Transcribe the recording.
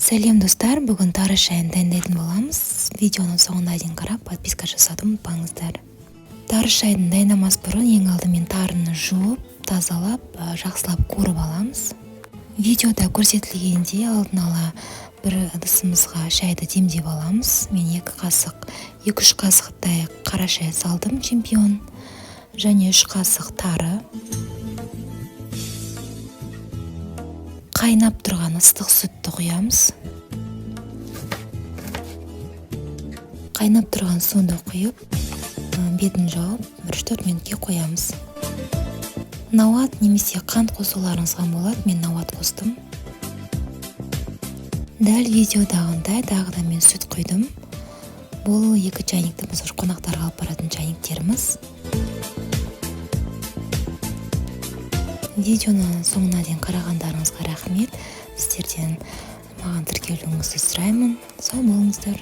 Сәлем достар, бүгін тары шайын дайындайтын боламыз. Видеоның соңына дейін қарап, подписка жасауды ұмытпаңыздар. Тары шайын дайындамас бұрын ең алдымен тарыны жуып, тазалап, жақсылап қуырып аламыз. Видеода көрсетілгендей алдын ала бір ыдысымызға шайды демдеп аламыз. Мен 2 қасық, 2-3 қасықтай қара шай салдым, чемпион, және 3 қасық тары. Қайнап тұрған ыстық сүтті құямыз. Қайнап тұрған суды құйып, бетін жауып, 3-4 минутке қоямыз. Науат немесе қант қосуларыңызға болады, мен науат қостым. Дәл видеодағындай тағы мен сүт құйдым. Бұл 2 чайникті біз қонақтарға алып баратын чайниктеріміз. Видеоның соңына дейін қарағандарыңызға рахмет. Сіздерден маған тіркелуіңізді сұраймын. Сау болыңыздар.